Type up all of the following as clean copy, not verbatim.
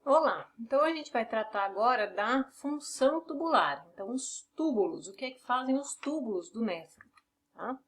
Olá, então a gente vai tratar agora da função tubular. Então, os túbulos, o que é que fazem os túbulos do néfron, tá?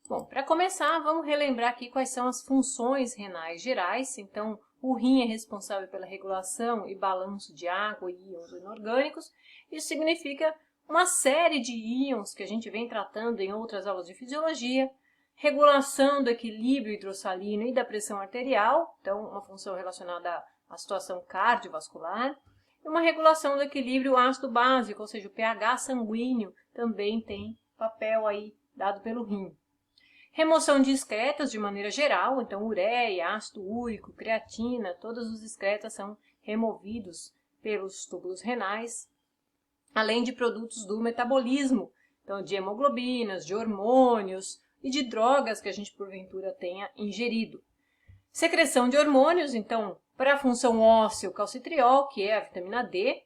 Bom, para começar, vamos relembrar aqui quais são as funções renais gerais. Então, o rim é responsável pela regulação e balanço de água e íons inorgânicos. Isso significa uma série de íons que a gente vem tratando em outras aulas de fisiologia, regulação do equilíbrio hidrossalino e da pressão arterial, então uma função relacionada à situação cardiovascular, e uma regulação do equilíbrio ácido-básico, ou seja, o pH sanguíneo também tem papel aí dado pelo rim. Remoção de excretas de maneira geral, então ureia, ácido úrico, creatina, todos os excretas são removidos pelos túbulos renais, além de produtos do metabolismo, então de hemoglobinas, de hormônios e de drogas que a gente porventura tenha ingerido. Secreção de hormônios, então, para a função óssea, o calcitriol, que é a vitamina D,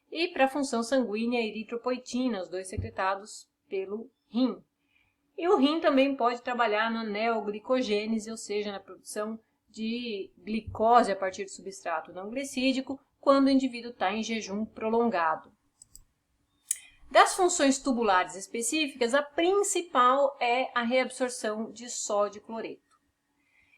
e para a função sanguínea, a eritropoetina, os dois secretados pelo rim. E o rim também pode trabalhar na neoglicogênese, ou seja, na produção de glicose a partir de substrato não glicídico, quando o indivíduo está em jejum prolongado. Das funções tubulares específicas, a principal é a reabsorção de sódio e cloreto.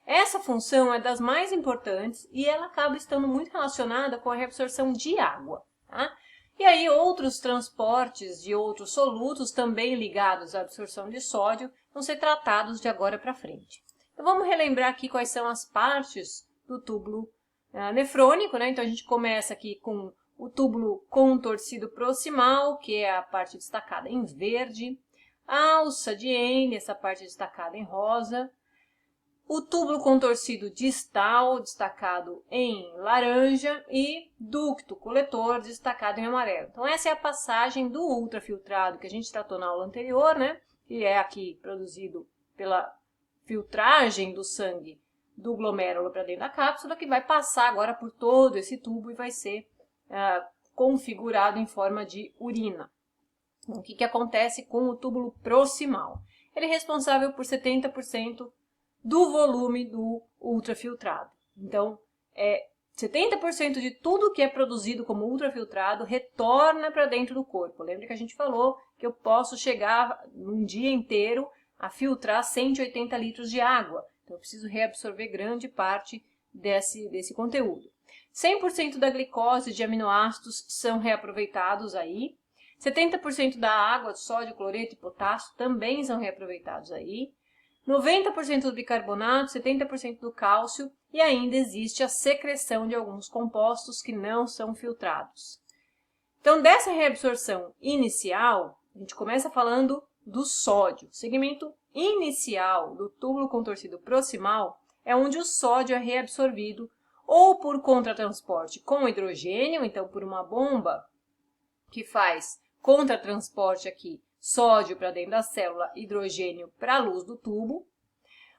Essa função é das mais importantes e ela acaba estando muito relacionada com a reabsorção de água, tá? E aí outros transportes de outros solutos também ligados à absorção de sódio vão ser tratados de agora para frente. Então vamos relembrar aqui quais são as partes do túbulo nefrônico, né? Então a gente começa aqui com o túbulo contorcido proximal, que é a parte destacada em verde, a alça de Henle, essa parte destacada em rosa, o túbulo contorcido distal, destacado em laranja, e ducto coletor, destacado em amarelo. Então, essa é a passagem do ultrafiltrado que a gente tratou na aula anterior, né? Que é aqui produzido pela filtragem do sangue do glomérulo para dentro da cápsula, que vai passar agora por todo esse tubo e vai ser configurado em forma de urina. Então, o que acontece com o túbulo proximal? Ele é responsável por 70% do volume do ultrafiltrado. Então, 70% de tudo que é produzido como ultrafiltrado retorna para dentro do corpo. Lembra que a gente falou que eu posso chegar num dia inteiro a filtrar 180 litros de água. Então, eu preciso reabsorver grande parte desse conteúdo. 100% da glicose e de aminoácidos são reaproveitados aí. 70% da água, sódio, cloreto e potássio também são reaproveitados aí. 90% do bicarbonato, 70% do cálcio e ainda existe a secreção de alguns compostos que não são filtrados. Então, dessa reabsorção inicial, a gente começa falando do sódio. O segmento inicial do túbulo contorcido proximal é onde o sódio é reabsorvido ou por contratransporte com hidrogênio, então por uma bomba que faz contratransporte aqui, sódio para dentro da célula, hidrogênio para a luz do tubo.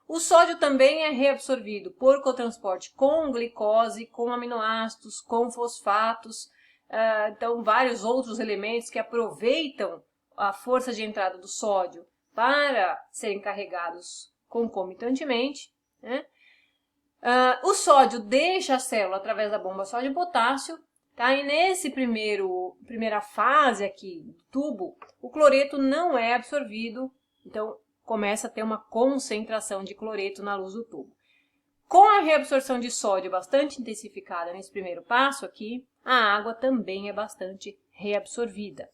O sódio também é reabsorvido por cotransporte com glicose, com aminoácidos, com fosfatos, então vários outros elementos que aproveitam a força de entrada do sódio para serem carregados concomitantemente, né? O sódio deixa a célula através da bomba sódio-potássio, tá? E nesse primeira fase aqui do tubo, o cloreto não é absorvido, então começa a ter uma concentração de cloreto na luz do tubo. Com a reabsorção de sódio bastante intensificada nesse primeiro passo aqui, a água também é bastante reabsorvida.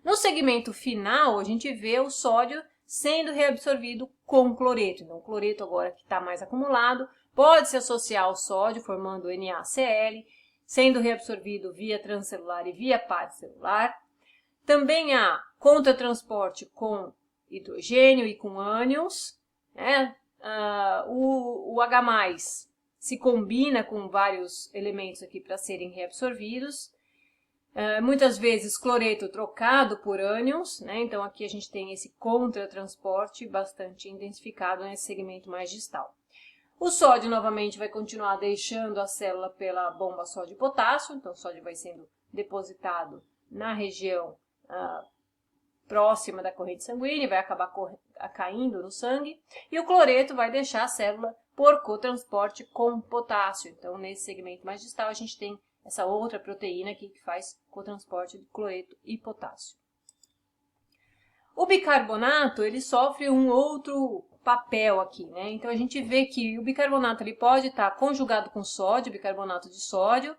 No segmento final, a gente vê o sódio sendo reabsorvido com cloreto. Então, o cloreto agora que está mais acumulado pode se associar ao sódio, formando NaCl, sendo reabsorvido via transcelular e via paracelular. Também há contratransporte com hidrogênio e com ânions, né? O H+, se combina com vários elementos aqui para serem reabsorvidos. Muitas vezes cloreto trocado por ânions, né? Então aqui a gente tem esse contratransporte bastante intensificado nesse segmento mais distal. O sódio novamente vai continuar deixando a célula pela bomba sódio-potássio, então o sódio vai sendo depositado na região próxima da corrente sanguínea, vai acabar caindo no sangue, e o cloreto vai deixar a célula por cotransporte com potássio. Então, nesse segmento mais distal, a gente tem essa outra proteína aqui que faz cotransporte de cloreto e potássio. O bicarbonato, ele sofre um outro papel aqui, né? Então, a gente vê que o bicarbonato ele pode estar conjugado com sódio, bicarbonato de sódio,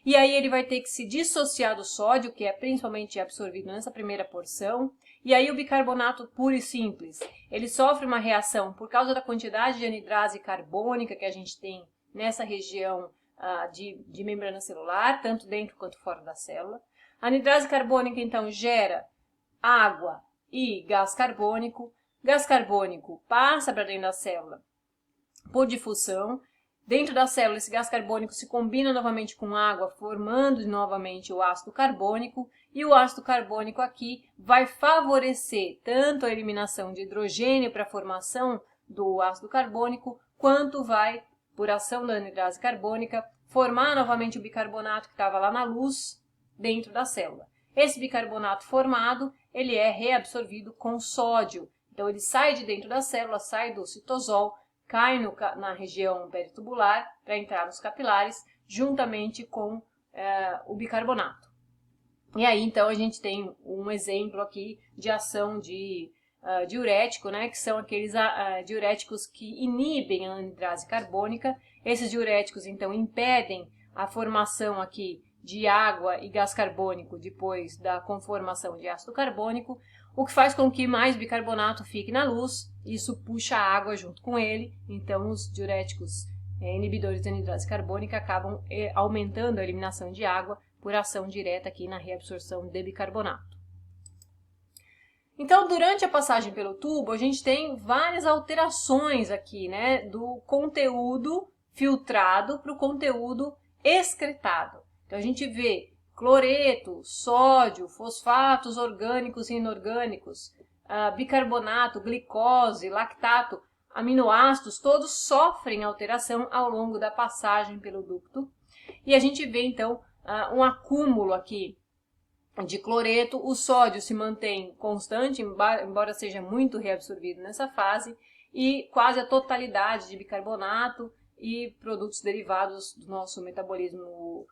e aí ele vai ter que se dissociar do sódio, que é principalmente absorvido nessa primeira porção, e aí o bicarbonato puro e simples, ele sofre uma reação por causa da quantidade de anidrase carbônica que a gente tem nessa região de membrana celular, tanto dentro quanto fora da célula. A anidrase carbônica, então, gera água e gás carbônico. Gás carbônico passa para dentro da célula por difusão. Dentro da célula, esse gás carbônico se combina novamente com água, formando novamente o ácido carbônico. E o ácido carbônico aqui vai favorecer tanto a eliminação de hidrogênio para a formação do ácido carbônico, quanto vai, por ação da anidrase carbônica, formar novamente o bicarbonato que estava lá na luz dentro da célula. Esse bicarbonato formado, ele é reabsorvido com sódio. Então, ele sai de dentro da célula, sai do citosol, cai na região peritubular para entrar nos capilares, juntamente com o bicarbonato. E aí, então, a gente tem um exemplo aqui de ação de diurético, né, que são aqueles diuréticos que inibem a anidrase carbônica. Esses diuréticos, então, impedem a formação aqui de água e gás carbônico depois da conformação de ácido carbônico, o que faz com que mais bicarbonato fique na luz. Isso puxa a água junto com ele, então os diuréticos inibidores da anidrase carbônica acabam aumentando a eliminação de água por ação direta aqui na reabsorção de bicarbonato. Então, durante a passagem pelo tubo, a gente tem várias alterações aqui, né, do conteúdo filtrado para o conteúdo excretado. Então, a gente vê cloreto, sódio, fosfatos orgânicos e inorgânicos, bicarbonato, glicose, lactato, aminoácidos, todos sofrem alteração ao longo da passagem pelo ducto. E a gente vê, então, um acúmulo aqui de cloreto. O sódio se mantém constante, embora seja muito reabsorvido nessa fase, e quase a totalidade de bicarbonato e produtos derivados do nosso metabolismo,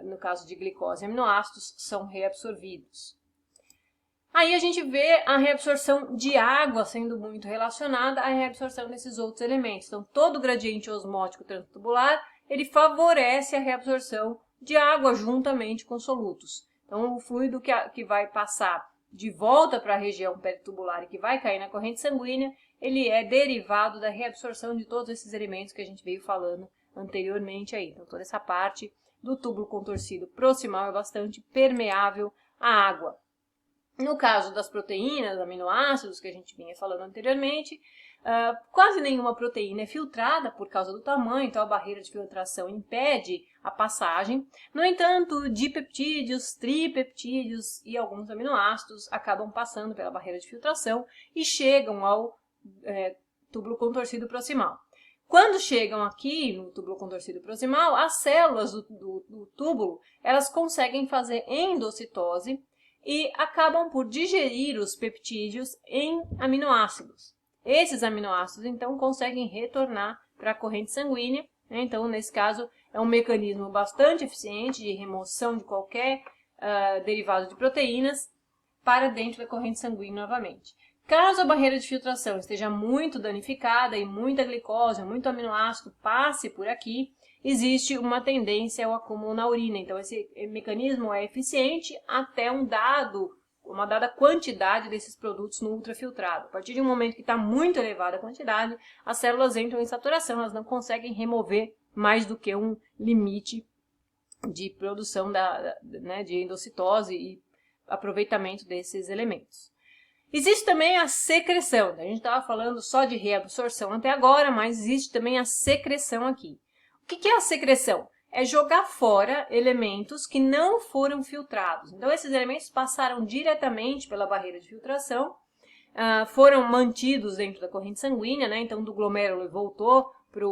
no caso de glicose e aminoácidos, são reabsorvidos. Aí a gente vê a reabsorção de água sendo muito relacionada à reabsorção desses outros elementos. Então, todo o gradiente osmótico transtubular, ele favorece a reabsorção de água juntamente com solutos. Então, o fluido que vai passar de volta para a região peritubular e que vai cair na corrente sanguínea, ele é derivado da reabsorção de todos esses elementos que a gente veio falando anteriormente aí. Então, toda essa parte do túbulo contorcido proximal é bastante permeável à água. No caso das proteínas, aminoácidos, que a gente vinha falando anteriormente, quase nenhuma proteína é filtrada por causa do tamanho, então a barreira de filtração impede a passagem. No entanto, dipeptídeos, tripeptídeos e alguns aminoácidos acabam passando pela barreira de filtração e chegam ao túbulo contorcido proximal. Quando chegam aqui no túbulo contorcido proximal, as células do túbulo, elas conseguem fazer endocitose e acabam por digerir os peptídeos em aminoácidos. Esses aminoácidos, então, conseguem retornar para a corrente sanguínea, né? Então, nesse caso, é um mecanismo bastante eficiente de remoção de qualquer derivado de proteínas para dentro da corrente sanguínea novamente. Caso a barreira de filtração esteja muito danificada e muita glicose, muito aminoácido passe por aqui, existe uma tendência ao acúmulo na urina. Então, esse mecanismo é eficiente até uma dada quantidade desses produtos no ultrafiltrado. A partir de um momento que está muito elevada a quantidade, as células entram em saturação, elas não conseguem remover mais do que um limite de produção de endocitose e aproveitamento desses elementos. Existe também a secreção. A gente estava falando só de reabsorção até agora, mas existe também a secreção aqui. O que é a secreção? É jogar fora elementos que não foram filtrados. Então, esses elementos passaram diretamente pela barreira de filtração, foram mantidos dentro da corrente sanguínea, né? Então, do glomérulo voltou para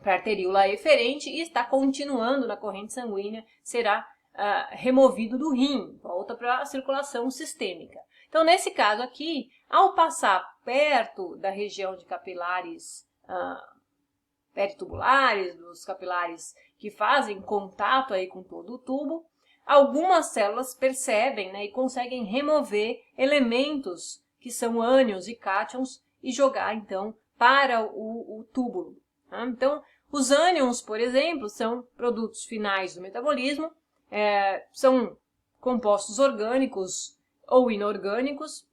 a arteríola eferente e está continuando na corrente sanguínea, será removido do rim, volta para a circulação sistêmica. Então, nesse caso aqui, ao passar perto da região de capilares peritubulares, dos capilares que fazem contato aí com todo o tubo, algumas células percebem, né, e conseguem remover elementos que são ânions e cátions e jogar, então, para o túbulo. Tá? Então, os ânions, por exemplo, são produtos finais do metabolismo, são compostos orgânicos ou inorgânicos,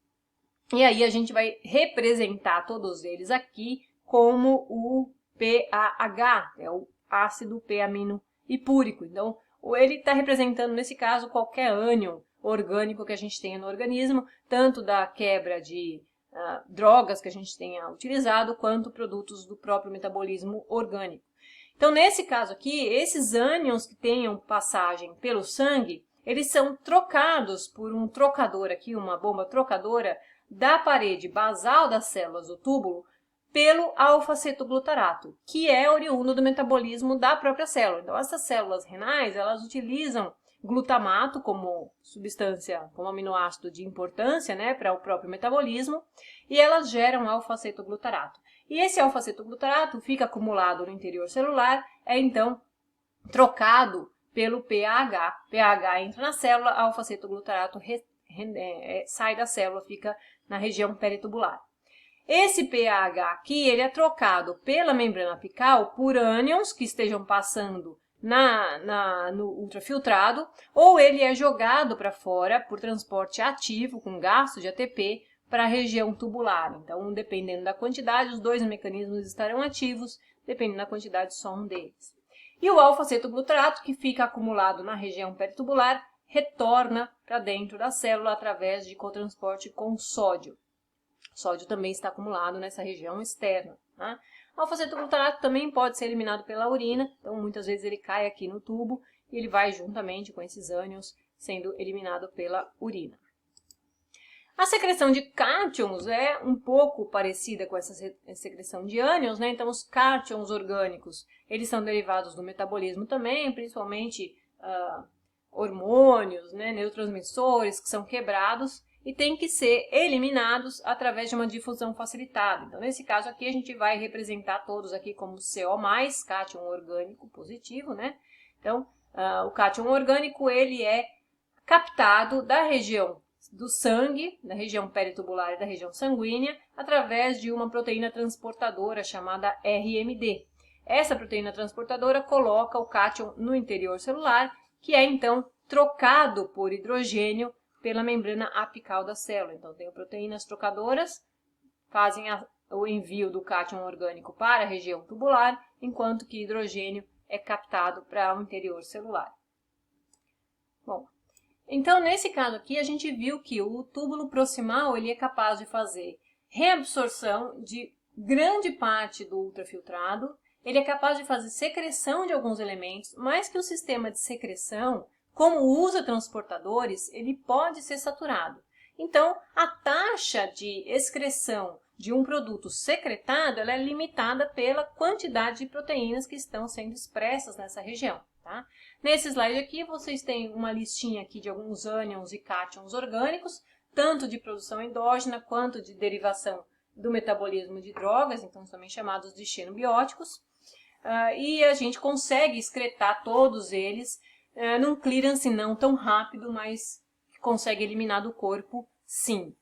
e aí a gente vai representar todos eles aqui como o PAH, é o ácido p-aminohipúrico. Então, ele está representando, nesse caso, qualquer ânion orgânico que a gente tenha no organismo, tanto da quebra de drogas que a gente tenha utilizado, quanto produtos do próprio metabolismo orgânico. Então, nesse caso aqui, esses ânions que tenham passagem pelo sangue, eles são trocados por um trocador aqui, uma bomba trocadora, da parede basal das células do túbulo pelo alfa-cetoglutarato, que é oriundo do metabolismo da própria célula. Então, essas células renais, elas utilizam glutamato como substância, como aminoácido de importância, né, para o próprio metabolismo, e elas geram alfa-cetoglutarato. E esse alfa-cetoglutarato fica acumulado no interior celular, é então trocado pelo PAH. PAH entra na célula, alfa-cetoglutarato sai da célula, fica na região peritubular. Esse PAH aqui, ele é trocado pela membrana apical por ânions que estejam passando no ultrafiltrado, ou ele é jogado para fora por transporte ativo com gasto de ATP para a região tubular. Então, dependendo da quantidade, os dois mecanismos estarão ativos, dependendo da quantidade, só um deles. E o alfa-cetoglutarato, que fica acumulado na região peritubular, retorna para dentro da célula através de cotransporte com sódio. O sódio também está acumulado nessa região externa. Tá? O alfa-cetoglutarato também pode ser eliminado pela urina, então muitas vezes ele cai aqui no tubo e ele vai juntamente com esses ânions sendo eliminado pela urina. A secreção de cátions é um pouco parecida com essa secreção de ânions, né? Então, os cátions orgânicos, eles são derivados do metabolismo também, principalmente hormônios, né? Neurotransmissores que são quebrados e têm que ser eliminados através de uma difusão facilitada. Então, nesse caso aqui, a gente vai representar todos aqui como CO+, cátion orgânico positivo, né? Então, o cátion orgânico, ele é captado da região do sangue, da região peritubular e da região sanguínea, através de uma proteína transportadora chamada RMD. Essa proteína transportadora coloca o cátion no interior celular, que é então trocado por hidrogênio pela membrana apical da célula. Então, tem proteínas trocadoras, fazem o envio do cátion orgânico para a região tubular, enquanto que hidrogênio é captado para o interior celular. Bom, então, nesse caso aqui, a gente viu que o túbulo proximal ele é capaz de fazer reabsorção de grande parte do ultrafiltrado, ele é capaz de fazer secreção de alguns elementos, mas que o sistema de secreção, como usa transportadores, ele pode ser saturado. Então, a taxa de excreção de um produto secretado ela é limitada pela quantidade de proteínas que estão sendo expressas nessa região. Tá? Nesse slide aqui, vocês têm uma listinha aqui de alguns ânions e cátions orgânicos, tanto de produção endógena quanto de derivação do metabolismo de drogas, então também chamados de xenobióticos. E a gente consegue excretar todos eles num clearance não tão rápido, mas consegue eliminar do corpo sim.